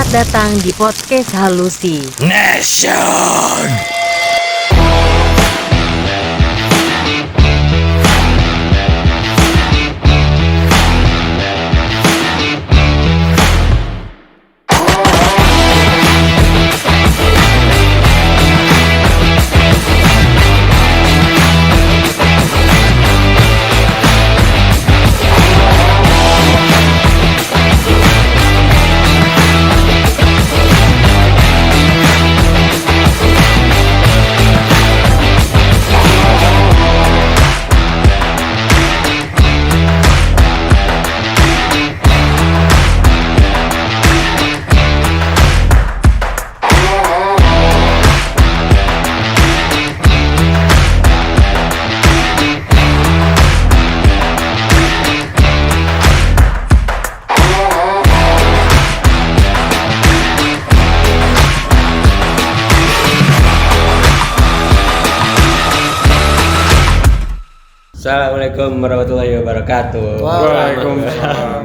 Selamat datang di podcast Halusi Nation. Assalamualaikum warahmatullahi wabarakatuh. Waalaikumsalam.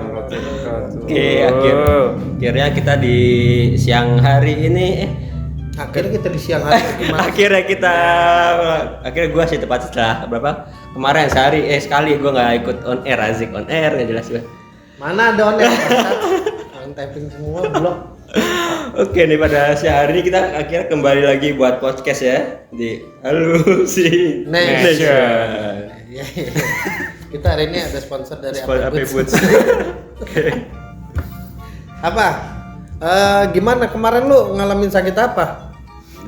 Oke, akhirnya kita di siang hari ini Akhirnya kita di siang hari gimana? akhirnya gua sih tepat setelah berapa kemarin sekali gua nggak ikut on air, Azik on air nggak jelas gua. Mana ada on air? Orang typing semua blok. Oke, nih pada siang hari ini kita akhirnya kembali lagi buat podcast ya di Halusi Nation. Iya. Kita hari ini ada sponsor dari AP Boots. Oke. Apa? Gimana kemarin lu ngalamin sakit apa?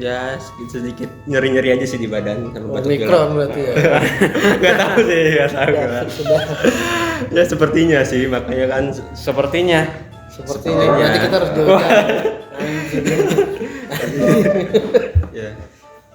Ya sedikit nyeri-nyeri aja sih di badan sama batuk pilek. Omikron berarti ya. Gak tahu sih, gak tahu. Sudah. Ya sepertinya sih, makanya kan Sepertinya berarti kita harus jauh-jauh. Ya.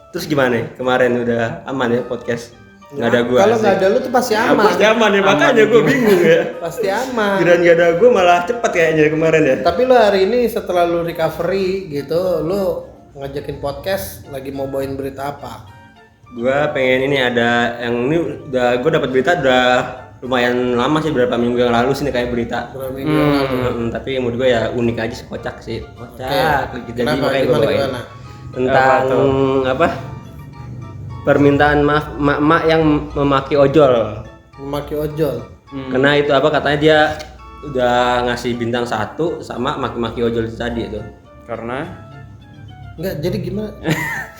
Terus gimana nih? Kemarin udah aman ya podcast? Nggak ada gua. Kalau sih. nggak ada lu tuh pasti aman. Pasti aman ya, makanya gua bingung ya. Pasti aman. Kirain nggak ada gua malah cepet kayaknya kemarin ya. Tapi lu hari ini setelah lu recovery gitu, lu ngajakin podcast lagi mau bawain berita apa? Gua pengen ini ada yang ini gua dapat berita udah lumayan lama sih, berapa minggu yang lalu sih nih kayak berita. Berapa minggu yang lalu? Tapi menurut gue ya unik aja sih, kocak sih. Kocak. Jadi Kenapa? makanya gue bawain. Gimana? Tentang apa? Permintaan maaf mak-mak yang memaki ojol. Memaki ojol. Karena itu apa katanya dia udah ngasih bintang 1 sama maki-maki ojol itu tadi itu. Karena Enggak, jadi gimana?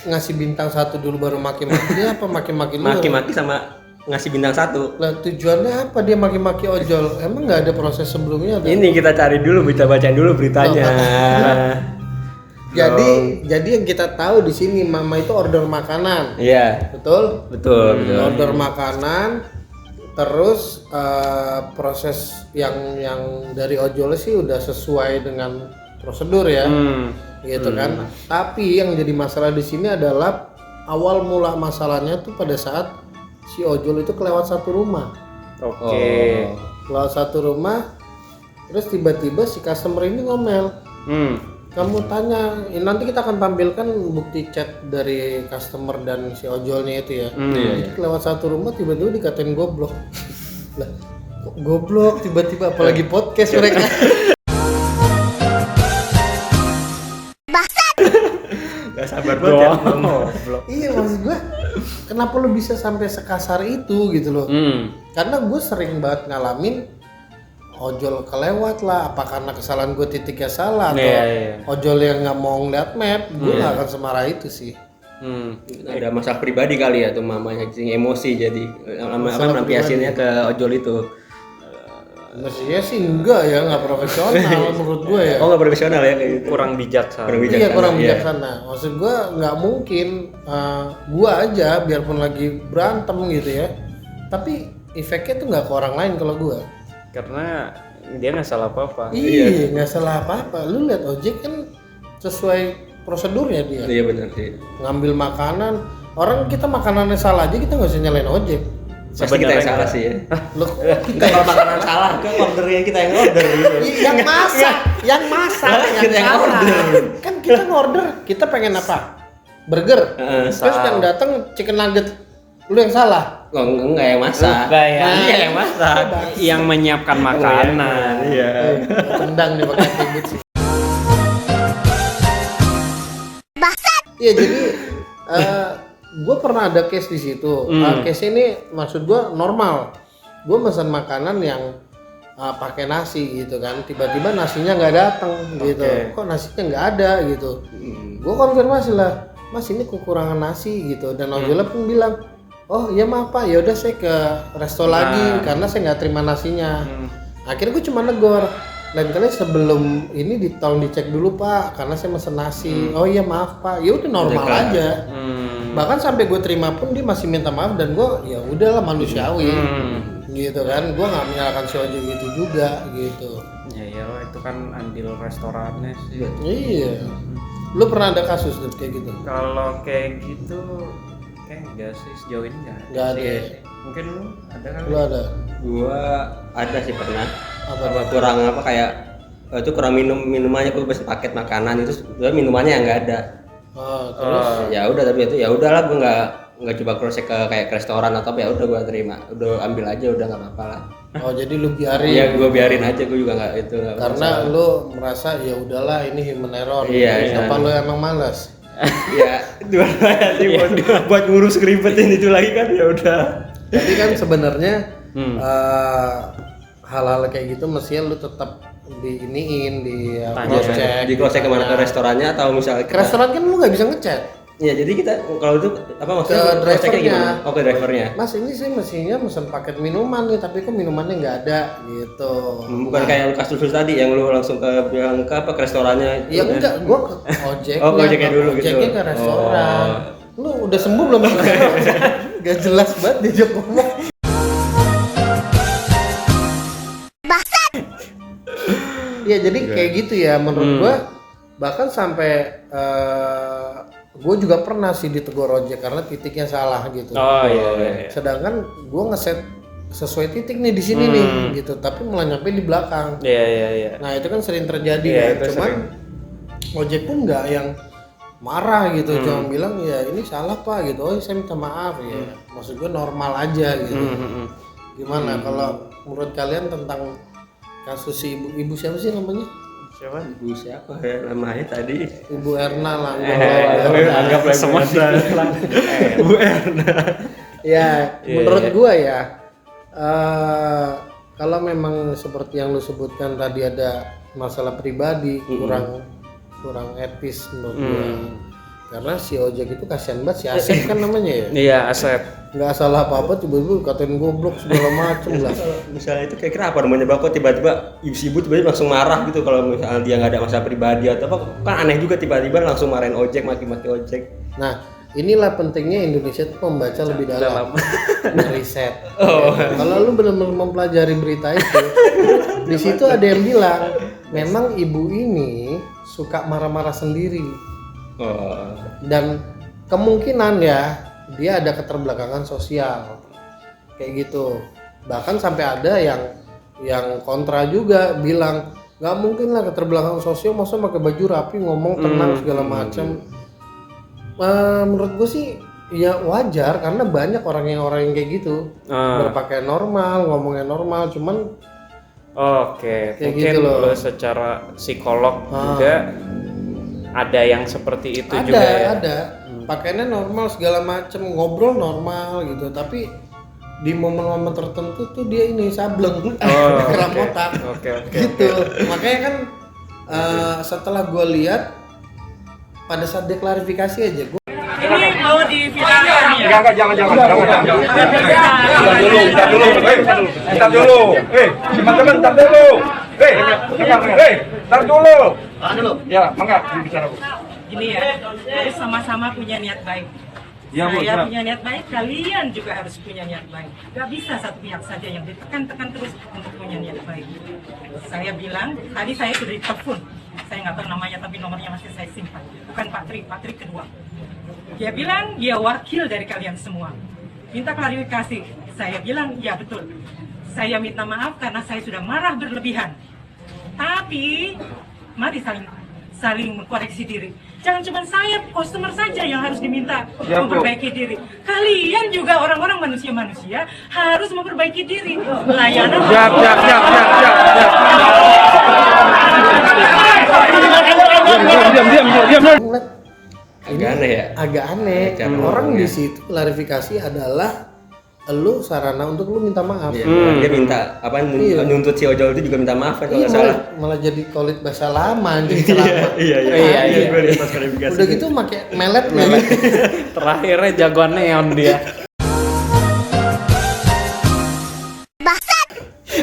Ngasih bintang 1 dulu baru maki-maki apa maki-maki lu? Maki-maki sama ngasih bintang 1. Lah tujuannya apa dia maki-maki ojol? Emang nggak ada proses sebelumnya? Ini kita cari dulu, kita bacain dulu beritanya. Jadi yang kita tahu di sini mama itu order makanan. Iya. Betul? Betul. Order makanan terus proses yang dari ojolnya sih udah sesuai dengan prosedur ya. Gitu kan. Tapi yang jadi masalah di sini adalah awal mula masalahnya tuh pada saat si ojol itu kelewat satu rumah. Oke. Kelewat satu rumah terus tiba-tiba si customer ini ngomel. Kamu tanya, nanti kita akan tampilkan bukti chat dari customer dan si ojolnya itu ya. Jadi kelewat satu rumah tiba-tiba dikatain goblok. Lah, kok goblok tiba-tiba apalagi podcast mereka. Gak sabar banget ya. Iya maksud gue, kenapa lu bisa sampai sekasar itu gitu loh? Karena gue sering banget ngalamin ojol kelewat lah, apa karena kesalahan gue titiknya salah atau ojol yang nggak mau ngeliat map, gue nggak akan semarah itu sih. Ada masalah pribadi kali ya tuh mamanya, emosi jadi melampiasinnya ke ojol itu. Mestinya sih enggak ya, nggak profesional menurut gue ya. Oh nggak profesional ya kayak gitu. Kurang bijaksana. Iya kurang bijaksana. Maksud gue nggak mungkin gue aja biarpun lagi berantem gitu ya, tapi efeknya tuh nggak ke orang lain kalau gue. Karena dia nggak salah apa-apa. Iya nggak salah apa-apa. Lu lihat ojek kan sesuai prosedurnya dia. Iya benar sih. Ngambil makanan, orang kita makanannya salah aja kita nggak usah nyalain ojek. Pasti kita yang salah sih ya. Loh, Kita kalau makanan salah kan ordernya kita yang order gitu. yang masak yang Kita yang salah. order. Kan kita ngorder, kita pengen apa? Burger. Terus yang datang chicken nugget. Lu yang salah. Oh, enggak yang masak. Enggak ya. Iya yang masak. Yang menyiapkan makanan. Iya. Tendang nih pakai ribut sih. Iya jadi gue pernah ada case di situ. Case ini maksud gue normal. Gue pesan makanan yang pakai nasi gitu kan, tiba-tiba nasinya nggak datang gitu. Kok nasinya nggak ada gitu. Gue konfirmasi lah, Mas ini kekurangan nasi gitu. Dan ojolnya pun bilang, oh iya maaf Pak, yaudah saya ke resto lagi karena saya nggak terima nasinya. Akhirnya gue cuma negor, lain kali sebelum ini tolong dicek dulu Pak, karena saya mesen nasi. Oh iya maaf Pak, ya udah normal aja. Bahkan sampai gue terima pun dia masih minta maaf dan gue ya udahlah manusiawi, gitu kan. Gue nggak menyalahkan si ojek gitu juga gitu. Ya itu kan andil restorannya sih. Iya. Lu pernah ada kasus kayak gitu? Kalau kayak gitu kayak enggak sih, sejauh ini enggak ada. sih. Mungkin lu ada kan? Lu ada? Gua ada sih pernah. Apa? Kurang apa kayak itu kurang minumannya, gue pesen paket makanan itu sebenarnya minumannya yang nggak ada. Terus Ya udah, tapi itu ya udahlah, gue nggak coba cross check kayak ke restoran atau apa, ya udah gue terima, udah ambil aja, udah nggak apa-apa lah. oh jadi lu biarin? Iya, gue biarin aja, gue juga nggak itu. Karena lu merasa ya udahlah ini human error. Iya. Apa lu emang malas? Ya dua sih buat ngurus keribetin itu lagi kan, ya udah. Tapi kan sebenarnya hal-hal kayak gitu mestinya lu tetap cross check. Di cross check kemana, ke restorannya atau misalnya ke restoran kan lu nggak bisa ngechat. Iya, jadi kita kalau itu apa maksudnya Ke cross checknya drivernya. gimana? Oh, ke drivernya. Mas ini sih mestinya mesen paket minuman nih, tapi kok minumannya nggak ada gitu. Bukan kayak lu kasus tadi yang lu langsung bilang ke apa, ke restorannya. Ya enggak, gua ke ojeknya. Oh, ojeknya dulu gitu. Ojeknya ke restoran. Lu udah sembuh belum? Gak jelas banget diajak ngomong. Iya, jadi kayak gitu ya menurut gua. Bahkan sampai gue juga pernah sih ditegur ojek karena titiknya salah gitu. Oh iya. Sedangkan gue ngeset sesuai titik nih di sini nih gitu, tapi malah nyampe di belakang. Iya. Nah itu kan sering terjadi Iya, kan. Cuman ojek pun nggak yang marah gitu, cuma bilang ya ini salah Pak gitu. Oh saya minta maaf ya. Maksud gue normal aja gitu. Gimana kalau menurut kalian tentang kasus si ibu siapa sih namanya? Siapa? Ibu siapa ya namanya tadi? Ibu Erna lah. Anggaplah semua Ibu Erna. Ya, menurut gua ya, kalau memang seperti yang lu sebutkan tadi ada masalah pribadi, kurang etis menurut gua. Karena si ojek itu kasihan banget, si Asep kan namanya ya. Iya, Asep. Nggak salah apa-apa, tiba-tiba katain goblok segala macem lah. Misalnya itu kayak kenapa namanya kok tiba-tiba ibu tiba-tiba langsung marah gitu kalau misalnya dia nggak ada masalah pribadi atau apa, kan aneh juga tiba-tiba langsung marahin ojek, maki-maki ojek. Nah, inilah pentingnya Indonesia itu membaca lebih dalam, riset. Kalau lu benar-benar mempelajari berita itu, di situ ada yang bilang memang ibu ini suka marah-marah sendiri. Dan kemungkinan ya dia ada keterbelakangan sosial kayak gitu. Bahkan sampai ada yang kontra juga bilang nggak mungkin lah keterbelakangan sosial, masa pakai baju rapi ngomong tenang segala macam. Menurut gue sih ya wajar karena banyak orang yang kayak gitu berpakaian normal, ngomongnya normal, cuman Oke, kayak mungkin gitu loh. lo secara psikolog juga ada yang seperti itu ada, juga ya. Ada. Pakaiannya normal segala macem, ngobrol normal gitu, tapi di momen-momen tertentu tuh dia ini sableng, keramotan, gitu. Makanya kan setelah gue lihat pada saat deklarifikasi aja gue ini mau diviralkan ya? Enggak, jangan. Bentar dulu. Teman-teman, bentar dulu. Bentar dulu. Ya, mangga bicara, Bu. Gini ya, harus sama-sama punya niat baik. Ya, Bu, Saya ya. punya niat baik, kalian juga harus punya niat baik. Gak bisa satu pihak saja yang ditekan-tekan terus untuk punya niat baik. Saya bilang, tadi saya sudah ditelepon. Saya nggak tahu namanya, tapi nomornya masih saya simpan. Bukan Pak Tri kedua. Dia bilang, dia wakil dari kalian semua. Minta klarifikasi. Saya bilang, ya betul. Saya minta maaf karena saya sudah marah berlebihan. Tapi, mari saling mengkoreksi diri. Jangan cuma saya, customer saja yang harus diminta memperbaiki diri. Kalian juga orang-orang manusia-manusia harus memperbaiki diri. Layanan. Siap. ngeliat Agak aneh ya. Agak aneh. Cara Orang ngomongnya. di situ klarifikasi adalah lu sarana untuk lu minta maaf. Iya, dia minta apa nuntut si ojol itu juga minta maaf kan kalau Iya, nggak salah. malah jadi kolit bahasa lama anjing celana. Iya. Gue lihat pas klarifikasi. Udah gitu pakai melet. Terakhirnya jagoan neon dia.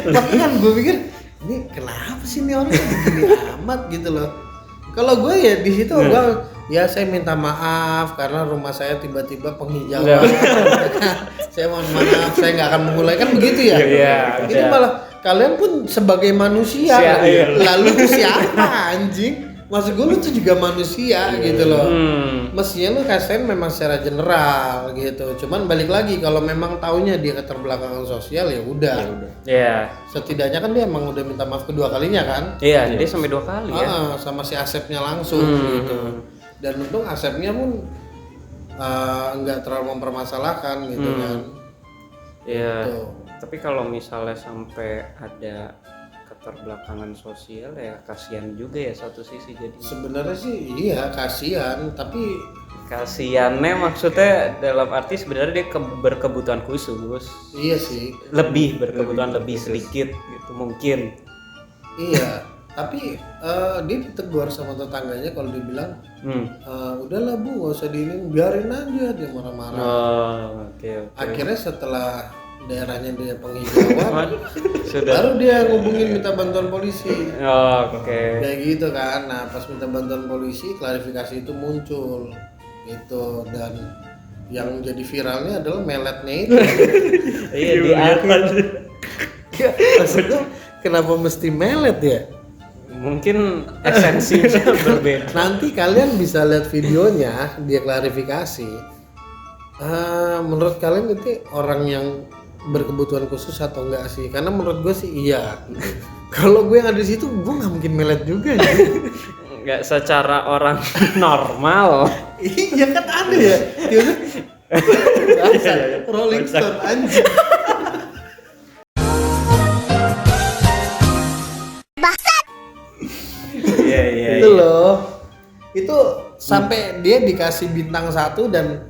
Bahkan gue pikir ini kenapa sih nih orang gini amat gitu loh. Kalau gue ya di situ gue ya saya minta maaf karena rumah saya tiba-tiba penghijauan. Saya mohon maaf, saya nggak akan mengulangi kan begitu ya. Iya, Ini ada. malah kalian pun sebagai manusia. Iya. Lalu tuh siapa anjing? Maksud gue lu tuh juga manusia gitu loh. Mestinya lu kasihin memang secara general gitu. Cuman balik lagi kalau memang taunya dia keterbelakangan sosial ya udah. Iya. Setidaknya kan dia emang udah minta maaf kedua kalinya kan? Iya, jadi sampai 2 kali ya. Sama si Asepnya langsung gitu. Dan untung Asepnya pun nggak terlalu mempermasalahkan gitu kan. Iya. Tuh. Tapi kalau misalnya sampai ada keterbelakangan sosial ya kasihan juga ya satu sisi jadi. Sebenarnya sih iya kasihan, tapi Kasihannya maksudnya dalam arti sebenarnya dia berkebutuhan khusus. iya sih. Lebih berkebutuhan lebih sedikit gitu mungkin. Iya, tapi dia ditegur sama tetangganya kalau dibilang udahlah Bu, nggak usah diinin, biarin aja dia marah-marah. Oh, oke. Akhirnya setelah daerahnya dia penghijauan, Sudah. baru dia ngubungin minta bantuan polisi. Oke. Kayak gitu kan. Nah, pas minta bantuan polisi, klarifikasi itu muncul. Gitu, dan yang jadi viralnya adalah meletnya itu. Iya di akhir. Maksudnya kenapa mesti melet ya? Mungkin esensinya berbeda. Nanti kalian bisa lihat videonya dia klarifikasi. Menurut kalian itu orang yang berkebutuhan khusus atau enggak sih? Karena menurut gue sih iya. Kalau gue yang ada di situ, gue nggak mungkin melet juga. Nggak secara orang normal. Iya kan ada ya. Rolling Stone anjing. Iya. Itu loh. Itu sampai dia dikasih bintang 1 dan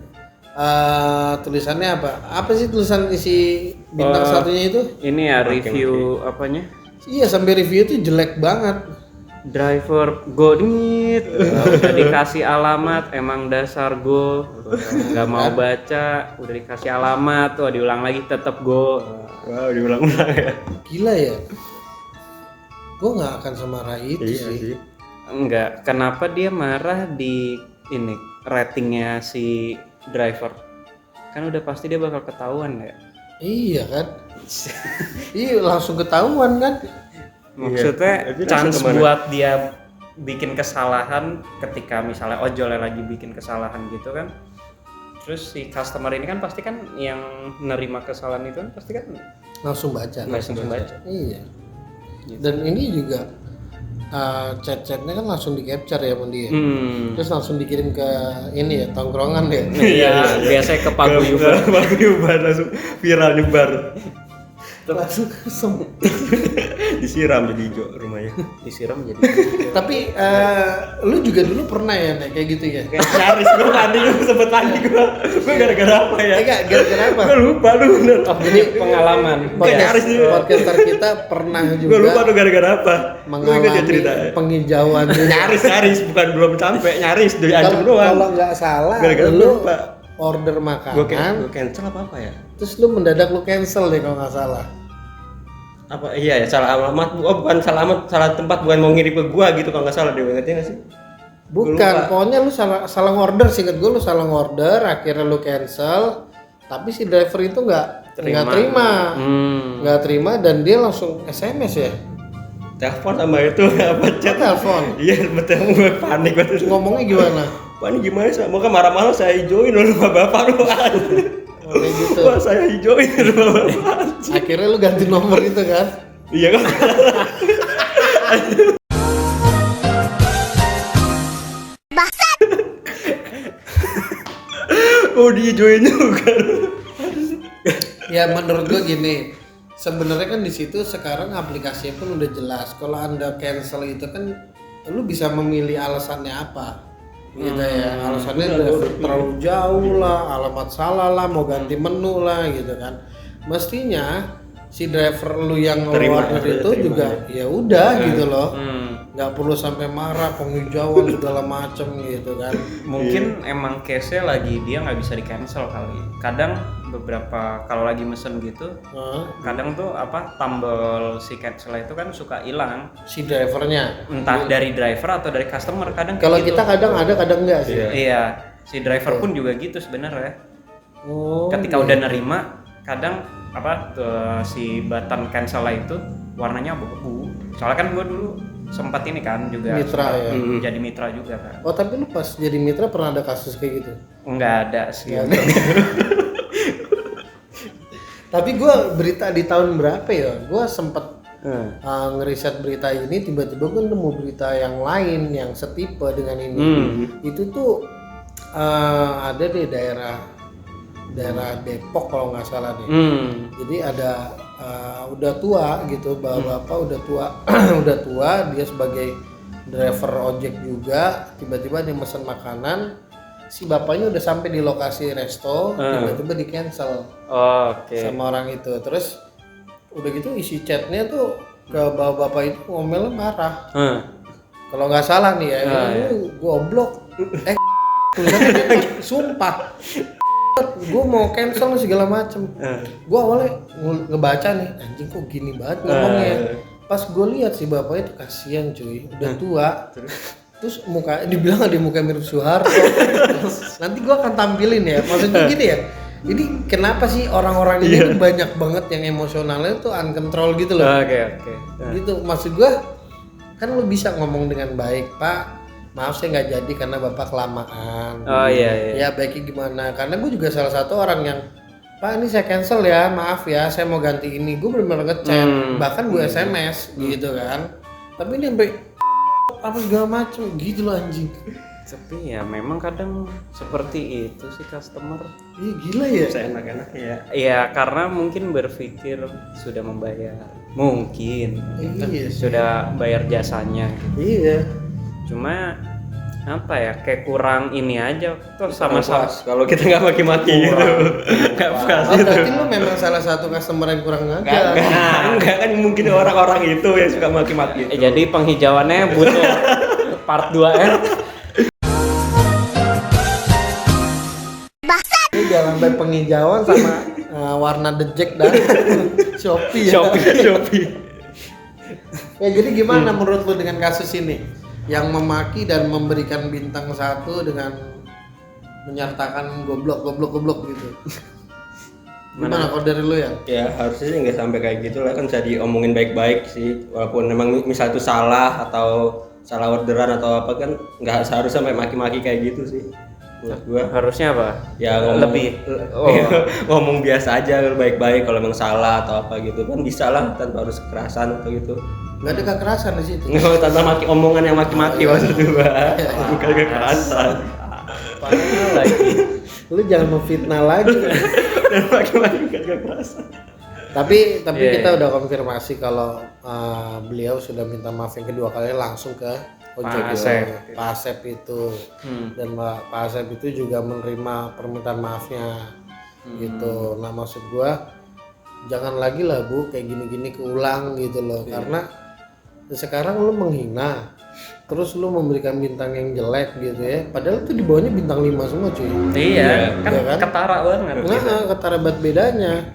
tulisannya apa? Apa sih tulisan isi bintang satunya itu? Ini ya review apanya? Iya, sampai review itu jelek banget. Driver godit, udah dikasih alamat, emang dasar go, nggak mau baca, udah dikasih alamat, tuh diulang lagi tetap go. Wow, diulang-ulang ya. Gila ya. Gue nggak akan semarah itu sih. Enggak, kenapa dia marah di ini ratingnya si driver? Kan udah pasti dia bakal ketahuan ya. Iya kan? Iya langsung ketahuan kan? Maksudnya Iya. chance Kemana? buat dia bikin kesalahan ketika misalnya ojolnya lagi bikin kesalahan gitu kan. Terus si customer ini kan pasti kan yang nerima kesalahan itu kan pasti kan Langsung baca. langsung baca. Iya. Dan ini juga chat-chatnya kan langsung di capture ya sama dia. Terus langsung dikirim ke ini ya tongkrongan ya. Iya, biasanya ke paguyuban. Paguyuban langsung viral nyebar. Langsung kesem. Disiram jadi hijau rumahnya. Disiram jadi. Tapi lu juga dulu pernah ya Nek, kayak gitu ya? Kayak nyaris gue mandi, gue sempet mandi gue gara-gara apa ya? Enggak, gara-gara apa? Gue lupa lu bener. Oh, jadi pengalaman. nyaris juga. Podcaster kita pernah juga Gue lupa tuh gara-gara apa. Gue ingat dia cerita. mengalami penghijauan. Nyaris bukan belum sampai nyaris dari ancam Kalau doang. nggak salah, Gara-gara lu lupa. order Gue makanan, cancel apa ya? terus lu mendadak lu cancel deh kalau nggak salah. Apa iya ya salah alamat? Oh bukan salah alamat, salah tempat, bukan mau ngirim ke gua gitu kalau nggak salah, dia ingetnya nggak sih? Bukan, pokoknya lu salah order, seinget gue lu salah order, akhirnya lu cancel, tapi si driver itu nggak terima dan dia langsung SMS ya. Telepon sama itu apa chat? Telepon. Iya betul, gue panik banget. Ngomongnya gimana? Panik gimana sih? Mau kan marah-marah saya hijauin lu sama bapak lu. Kayak gitu. Wah saya hijauin lu sama bapak. Akhirnya lu ganti nomor itu kan? Iya kan? Oh dihijauin juga. Ya menurut gue gini, sebenarnya kan di situ sekarang aplikasinya pun udah jelas. Kalau anda cancel itu kan, lu bisa memilih alasannya apa. gitu ya. Alasannya driver terlalu jauh lah, alamat salah lah, mau ganti menu lah gitu kan. Mestinya si driver lu yang order itu juga ya udah gitu loh. Nggak perlu sampai marah, penghijauan segala macem gitu kan. Mungkin emang case-nya lagi dia nggak bisa di cancel kali. Kadang beberapa kalau lagi mesen gitu, kadang tuh tombol si cancel itu kan suka hilang. Si drivernya. Entah dari driver atau dari customer. Kadang Kalau kayak kita gitu. kadang ada, kadang enggak sih. Iya, si driver pun juga gitu sebenarnya. Oh. Ketika udah nerima, kadang si button cancel itu warnanya abu-abu. Soalnya kan gue dulu sempat ini kan juga Mitra ya. jadi mitra juga kan. Oh tapi lu pas jadi mitra pernah ada kasus kayak gitu? Enggak ada sih. Tapi gue berita di tahun berapa ya? Gue sempet ngeriset berita ini, tiba-tiba gue nemu berita yang lain yang setipe dengan ini. Itu tuh ada di daerah Depok kalau nggak salah nih. Jadi ada udah tua gitu, bapak udah tua, udah tua, dia sebagai driver ojek juga, tiba-tiba dia mesen makanan, si bapaknya udah sampai di lokasi resto, tiba-tiba di cancel sama orang itu. Terus udah gitu isi chatnya tuh ke bapak itu ngomelnya marah. Kalau nggak salah nih ya, lu goblok, tulisannya sumpah. Gue mau cancel segala macem. Gue awalnya ngebaca nih, anjing kok gini banget ngomongnya. Pas gue lihat si bapak itu kasihan cuy, udah tua. Terus muka dibilang ada muka mirip Soeharto. Nanti gue akan tampilin ya. Maksudnya gini ya. Jadi kenapa sih orang-orang ini tuh banyak banget yang emosionalnya tuh uncontrol gitu loh. Oke. Gitu maksud gue, kan lu bisa ngomong dengan baik, Pak. Maaf saya nggak jadi karena bapak kelamaan. Oh iya. Ya baiknya gimana? Karena gue juga salah satu orang yang, Pak ini saya cancel ya, maaf ya, saya mau ganti ini. Gue bener-bener ngechat, bahkan gue SMS gitu kan. Tapi ini sampai apa segala macem gitu loh anjing. Tapi ya memang kadang seperti itu sih customer. Iya gila ya. Seenak-enak ya. Iya karena mungkin berpikir sudah membayar, mungkin Iya sih. sudah bayar jasanya. Gitu. Iya. Cuma kayak kurang ini aja tuh sama-sama. Kalau kita nggak maki-maki gitu, nggak puas Oh, gitu. berarti lu memang salah satu customer yang kurang ngajar. Enggak kan mungkin orang-orang itu yang suka maki-maki. Jadi penghijauannya butuh part 2 ya. Ini jangan sampai penghijauan sama warna The Jack dan Shopee ya. Shopee. Ya jadi gimana menurut lu dengan kasus ini? Yang memaki dan memberikan bintang 1 dengan menyertakan goblok gitu. Gimana kalau dari lu ya? Ya harusnya sih nggak sampai kayak gitu lah, kan bisa diomongin baik-baik sih. Walaupun memang misal itu salah atau salah orderan atau apa kan nggak seharusnya sampai maki-maki kayak gitu sih. Menurut gua Harusnya apa? ya ngomong, Lebih. ngomong biasa aja baik-baik kalau memang salah atau apa gitu kan bisa lah tanpa harus kekerasan atau gitu. Gak ada kekerasan di situ. Nggak tanpa maki omongan yang maki-maki maksud gua. Bukan kekerasan. Parah lagi. Lu jangan memfitnah lagi. Dan maki-maki bukan kekerasan. Tapi Iya, kita udah konfirmasi kalau beliau sudah minta maaf yang kedua kali langsung ke ojek Pak Asep itu. Dan Pak Asep itu juga menerima permintaan maafnya gitu. Nah maksud gua jangan lagi lah Bu kayak gini-gini keulang gitu loh. Karena sekarang lu menghina, terus lu memberikan bintang yang jelek gitu ya, padahal itu di bawahnya bintang 5 semua cuy. Iya, kan Iya kan? ketara banget. Nah, ketara banget bedanya.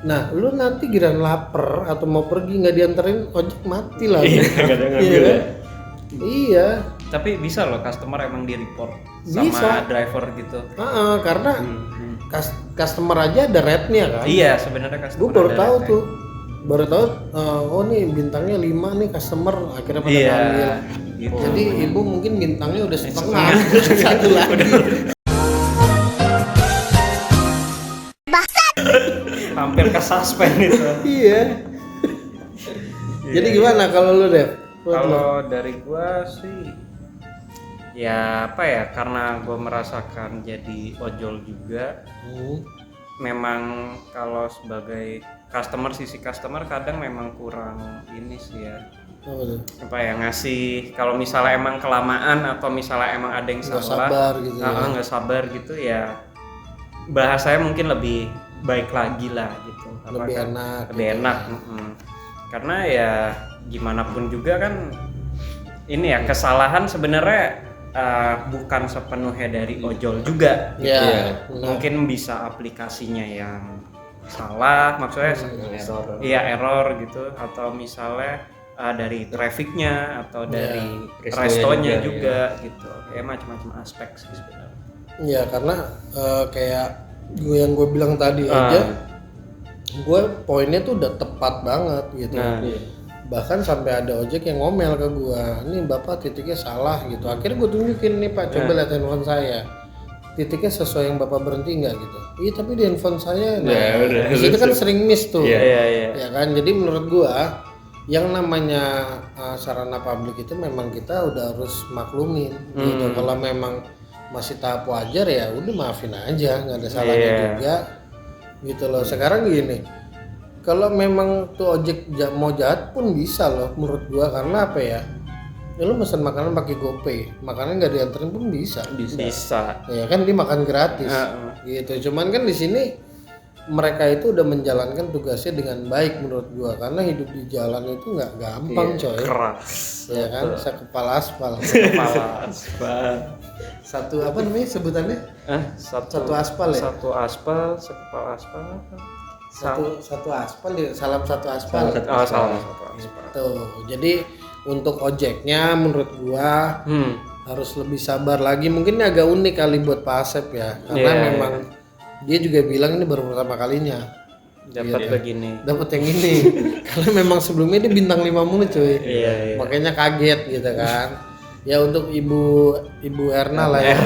Nah, lu nanti giran lapar atau mau pergi nggak dianterin ojek mati lah. Iya, nggak ada yang ngambil Iya. ya. Iya. Tapi bisa loh customer emang di report Bisa. sama driver gitu. Karena customer aja ada rate-nya kan. Iya, sebenarnya customer. Gue baru ada tahu rate-nya. tuh. Baru tahu oh nih bintangnya 5 nih customer akhirnya pada Iya. ngambil. Gitu. Jadi ibu mungkin bintangnya udah setengah, satu lagi. Hampir ke suspend itu. Iya. Jadi gimana kalau lu Dev? Kalau dari gua sih ya karena gua merasakan jadi ojol juga. Memang kalau sebagai sisi customer kadang memang kurang ini sih ya, Apa tuh? apa ya, ngasih kalau misalnya emang kelamaan atau misalnya emang ada yang Nggak salah, sabar gitu ya. nggak sabar gitu ya, bahasanya mungkin lebih baik lagi lah gitu. Lebih enak lebih gitu enak. Karena ya gimana pun juga kan ini ya, kesalahan sebenarnya bukan sepenuhnya dari ojol juga gitu. Iya, benar. Mungkin bisa aplikasinya yang salah, maksudnya Error. iya error gitu, atau misalnya dari trafficnya atau dari restonya restonya juga, juga gitu, kayak macam-macam aspek sih sebenarnya. Iya, karena kayak yang gue bilang tadi aja, gue poinnya tuh udah tepat banget gitu. Nah, Bahkan sampai ada ojek yang ngomel ke gue, ini bapak titiknya salah gitu. Akhirnya gue tunjukin nih pak, coba lihat handphone saya, titiknya sesuai yang bapak berhenti nggak gitu. Iya tapi di handphone saya, nah di situ kan sering miss tuh, iya. ya kan. Jadi menurut gue yang namanya sarana publik itu memang kita udah harus maklumin gitu. Kalau memang masih tahap wajar ya udah maafin aja, nggak ada salahnya juga gitu loh. Sekarang gini, kalau memang tuh ojek mau jahat pun bisa loh menurut gua, karena apa ya, lu mesen makanan pakai GoPay, makanan nggak dianterin pun bisa ya kan, dia makan gratis gitu. Cuman kan di sini mereka itu udah menjalankan tugasnya dengan baik menurut gua, karena hidup di jalan itu nggak gampang coy, keras ya kan. Sekepala aspal kepala aspal, satu apa namanya sebutannya, satu aspal ya, satu aspal, sekepala aspal apa? satu aspal ya, salam satu aspal. Salah satu aspal. Tuh, jadi untuk ojeknya menurut gua harus lebih sabar lagi. Mungkin ini agak unik kali buat Pak Asep ya, karena memang dia juga bilang ini baru pertama kalinya dapat begini. dapat yang ini. Karena memang sebelumnya dia bintang 5 mulu cuy. Iya. Makanya kaget gitu kan. Ya untuk Ibu Erna lah ya.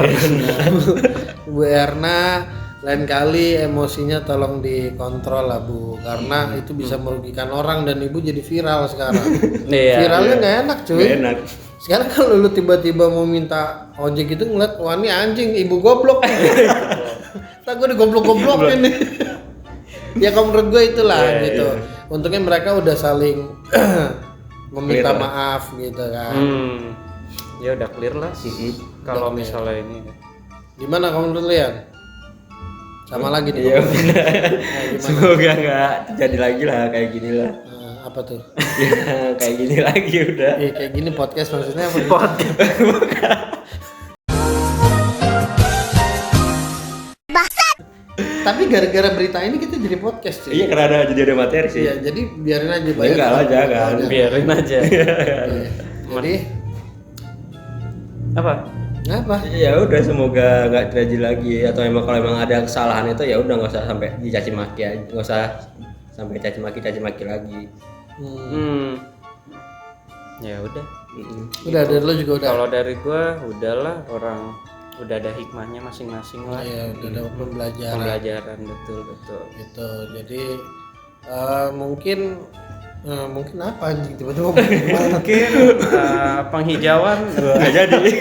Ibu Erna, lain kali emosinya tolong dikontrol lah Bu, karena itu bisa merugikan orang dan Ibu jadi viral sekarang. Viralnya nggak enak cuy. Nggak enak. Sekarang kalau lu tiba-tiba mau minta ojek itu ngeliat, wah ini anjing, ibu goblok. Tak gue digoblok-goblokin nih. Ya kalau menurut gue itulah gitu. Untungnya mereka udah saling meminta maaf gitu kan. Ya udah clear lah. Kalau misalnya ini Gimana kalau menurut lu ya? Sama lagi nih. Iya benar. Semoga nggak terjadi lagi lah kayak gini lah. Apa tuh? Ya kayak gini lagi udah. Kayak gini podcast maksudnya apa? Tapi gara-gara berita ini kita jadi podcast sih. Iya karena jadi ada materi sih. Iya, jadi biarin aja Ya, enggak lah jangan. biarin aja. Jadi Apa? apa? Ya udah semoga nggak terjadi lagi, atau emang kalau emang ada kesalahan itu ya udah nggak usah sampai dicaci maki aja, nggak usah sampai caci maki lagi. Ya udah. Udah dari lo juga udah. Kalau dari gua udahlah, orang udah ada hikmahnya masing-masing lah. Iya, udah ada pembelajaran. Pembelajaran betul. Gitu. Jadi mungkin apa anjing tiba-tiba Mungkin penghijauan Nggak jadi.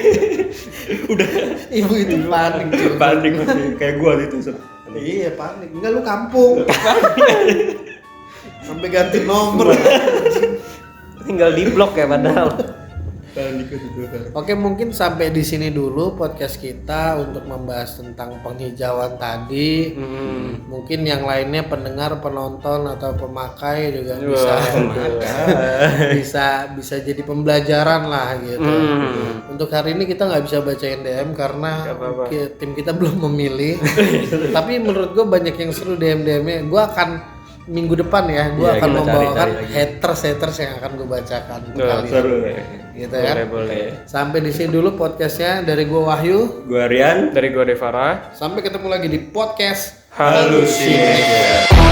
Udah ibu itu panik cuy. panik kayak gua gitu. Iya panik. Enggak, lu kampung. Sampai ganti nomor. tinggal di blok ya padahal. Oke, mungkin sampai di sini dulu podcast kita untuk membahas tentang penghijauan tadi. Mungkin yang lainnya pendengar, penonton atau pemakai juga bisa jadi pembelajaran lah gitu. Untuk hari ini kita nggak bisa bacain DM karena tim kita belum memilih. Tapi menurut gue banyak yang seru DM-nya. Gue akan minggu depan ya, gue akan membawakan haters yang akan gue bacakan kali Seru. gitu kan. Boleh. Sampai di sini dulu podcastnya dari gue Wahyu, Gua Rian. Dari gua Devara. sampai ketemu lagi di podcast Halusinasi.